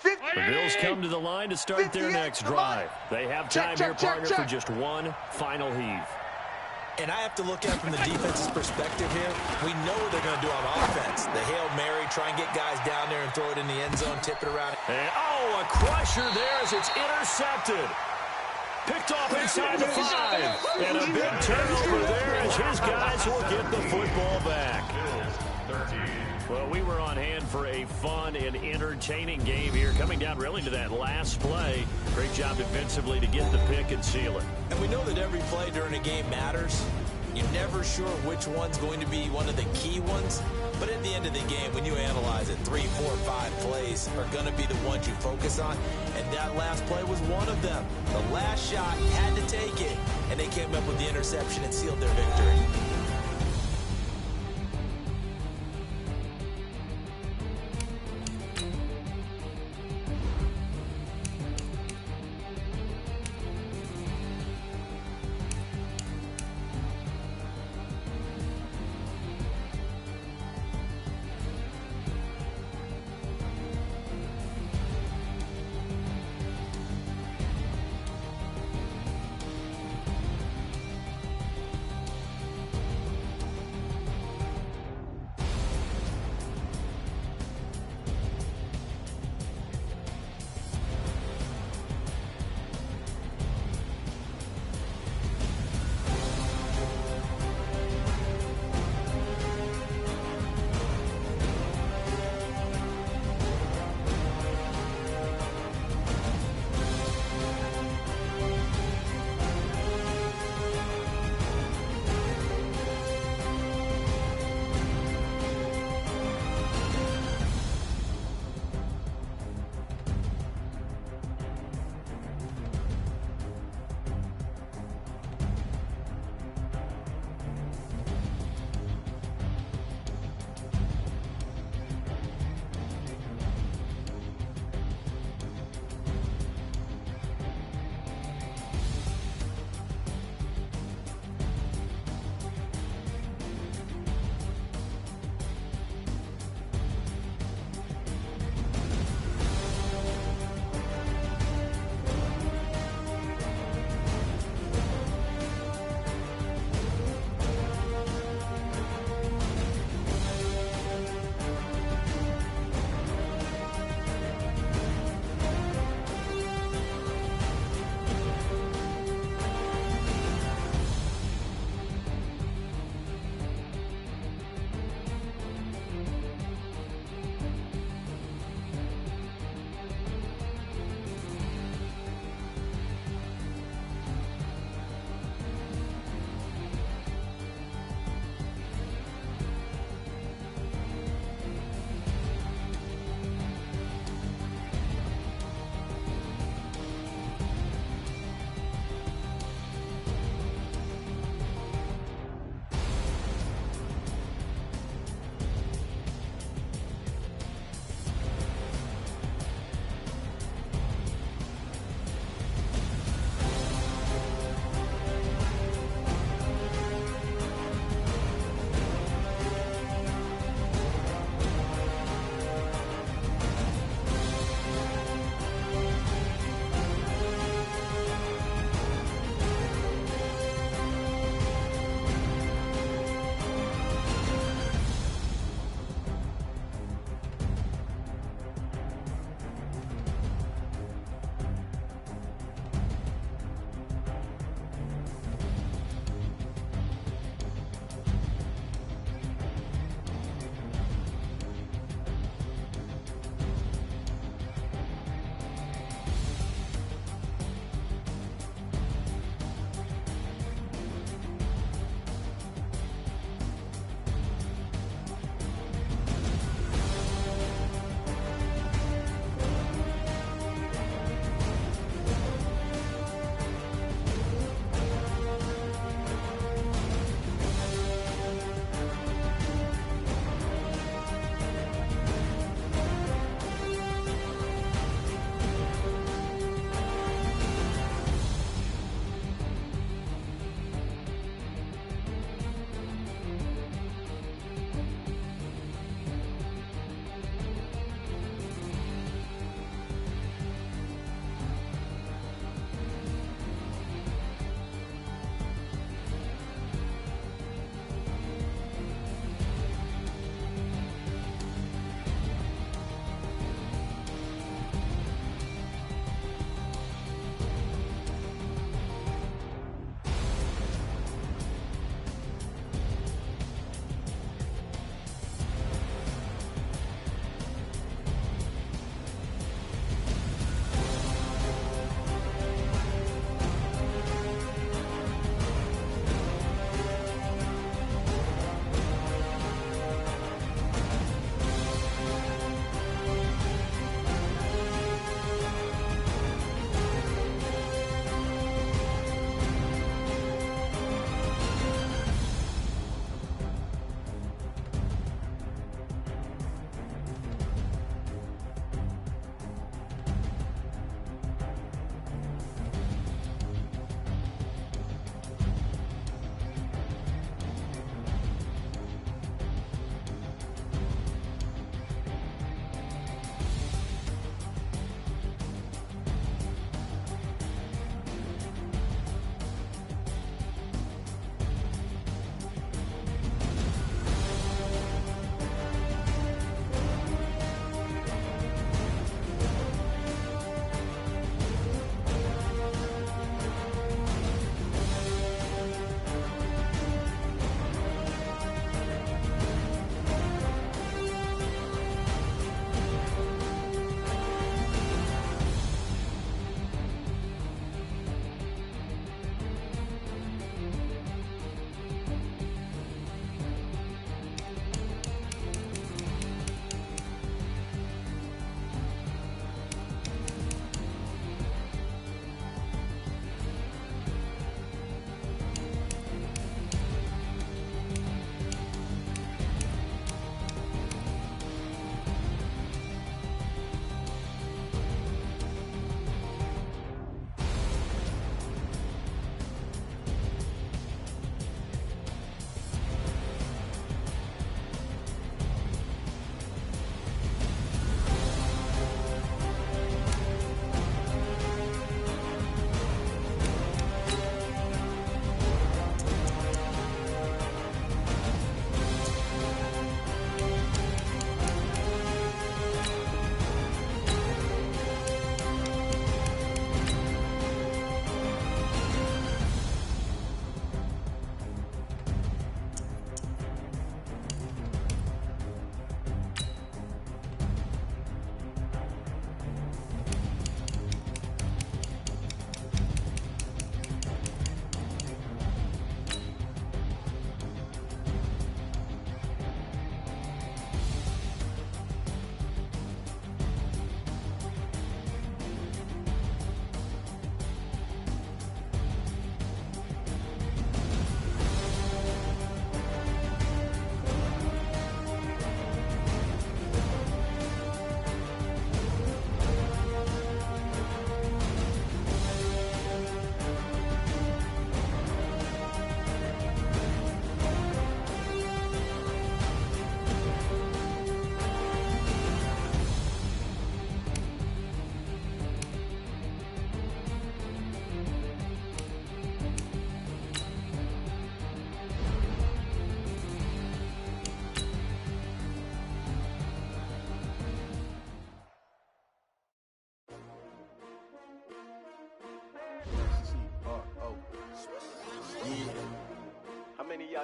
The Bills come to the line to start their next drive. They have time here, partner, for just one final heave. And I have to look at it from the defense's perspective here. We know what they're going to do on offense. The Hail Mary, try and get guys down there and throw it in the end zone, tip it around. And, a crusher there as it's intercepted. Picked off inside the 5. And a big turnover there as his guys will get the football back. Well, we were on hand for a fun and entertaining game here, coming down really to that last play. Great job defensively to get the pick and seal it. And we know that every play during a game matters. You're never sure which one's going to be one of the key ones. But at the end of the game, when you analyze it, 3, 4, 5 plays are going to be the ones you focus on. And that last play was one of them. The last shot had to take it, and they came up with the interception and sealed their victory.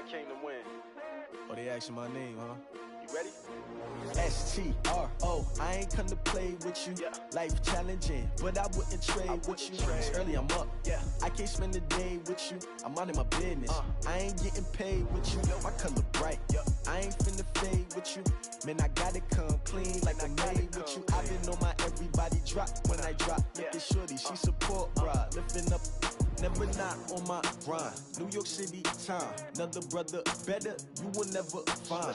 I came to win. Oh, they asking my name, huh? You ready? S-T-R-O, I ain't come to play with you. Life challenging, but I wouldn't trade with you. It's early, I'm up. I can't spend the day with you. I'm out of my business. I ain't getting paid with you. My color bright. I ain't finna fade with you. Man, I gotta come clean like I'm made with you. I've been on my everybody drop when I drop. Look at shorty, she support ride. Lifting up, never not on my grind. New York City time, another brother better, you will never find.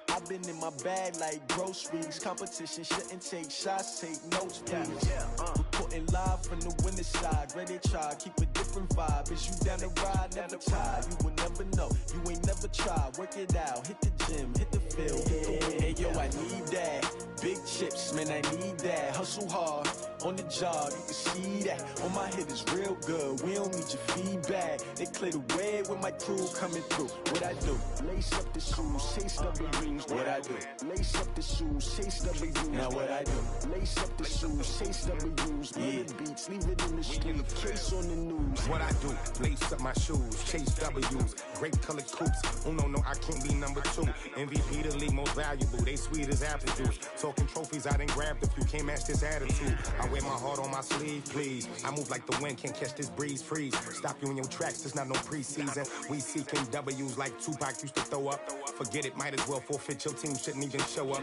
I've been in my bag like groceries. Competition shouldn't take shots, take notes, please. Reporting live from the winning side. Ready to try, keep a different vibe. Is you down the ride, never tired. You will never know, you ain't never tried. Work it out, hit the gym, hit the field, hit the wind. Hey yo, I need that. Big chips, man, I need that. Hustle hard, on the job, you can see that. On my head is real good, we don't need your feedback. They clear the way with my crew coming through. What I do? Lace up the shoes, chase W's. What I do? Lace up the shoes, chase W's. Now what I do? Lace up the shoes, chase W's. Murder beats, leave it in the street, case on the news. What I do? Lace up my shoes, chase W's. Great colored coops. Oh no, I can't be number 2. MVP the league most valuable. They sweet as apple juice. Talking trophies, I didn't grab the few. Can't match this attitude. I wear my heart on my sleeve, please. I move like the wind, can't catch this breeze, freeze. Stop you in your tracks, there's not no preseason. We seeking W's like Tupac used to throw up. Forget it, might as well forfeit. Your team shouldn't even show up.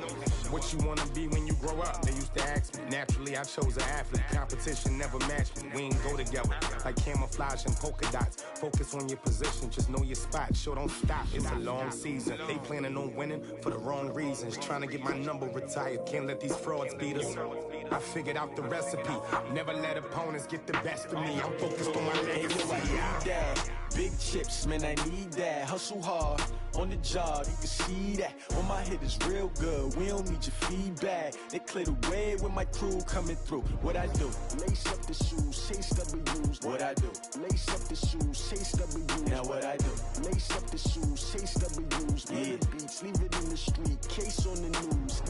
What you wanna be when you grow up? They used to ask me. Naturally, I chose an athlete. Competition never matched me. We ain't go together like camouflage and polka dots. Focus on your position, just know your spot. Sure, don't stop. It's a long season. They planning on winning for the wrong reasons. Trying to get my number retired. Can't let these frauds beat us. I figured out the recipe. Never let opponents get the best of me. I'm focused on my legacy. Big chips, man, I need that. Hustle hard, on the job, you can see that. On my head is real good, we don't need your feedback. They clear the way with my crew coming through. What I do? Lace up the shoes, chase W's. What I do? Lace up the shoes, chase W's. Now what I do? Lace up the shoes, chase W's. Murder beats, leave it in the street, case on the news.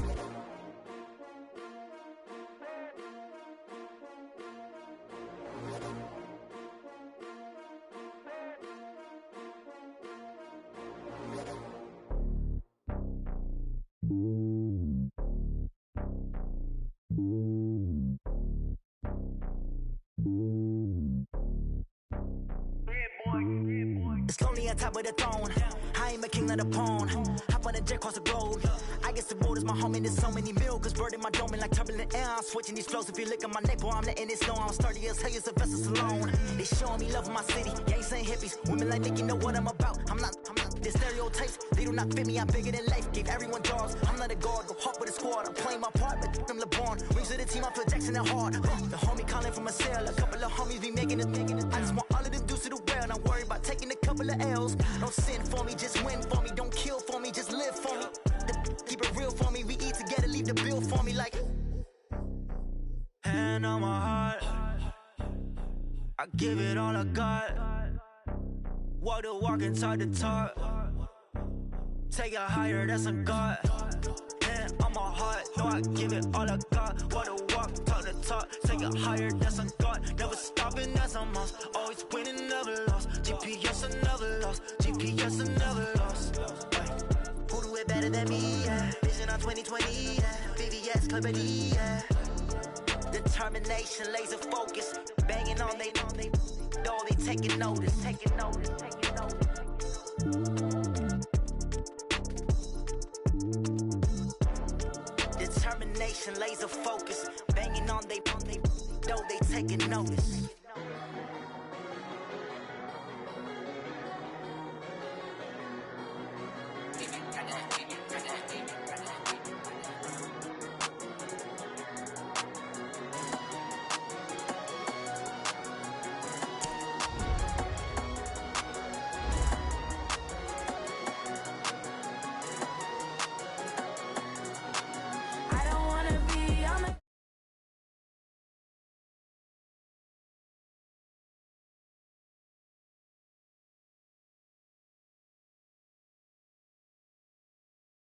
It's lonely on top of the throne. I ain't a king of the pawn. Hop on a jet across the globe. I guess the road is my home and there's so many milkers burning my dome like turbulent air. I'm switching these flows. If you look at my neck, boy, I'm letting it snow. I'm sturdy as hell, it's a vessel Salone. They showing me love in my city. Gangs ain't hippies. Women like Nick, you know what I'm about. I'm not the stereotypes. They do not fit me. I'm bigger than life. Gave everyone jobs. I'm not a guard. Go hard with a squad. I'm playing my part, but I'm LeBron. Rings to the team. I feel Jackson and hard. The homie calling from a cell. A couple of homies be making it. I just want all of them dudes to the well. Not worried about taking a couple of L's. Don't sin for me, just win for me. Don't kill for me, just live for me. Keep it real for me. We eat together, leave the bill for me like. Hand on my heart, I give it all I got. Walk the walk and talk the talk. Take it higher, that's a God. Hand on my heart, no, I give it all I got. Walk the walk, talk the talk. Take it higher, that's a God. Never stopping, that's a must. Always winning, never lost. GPS, I never lost. GPS, I never lost. Who do it better than me? Yeah. Vision on 2020. Yeah. VVS, Clarity. Yeah. Determination, laser focus. Banging on they door, they taking notice. Taking notice. Taking notice. Determination, laser focus. Banging on they door, they taking notice.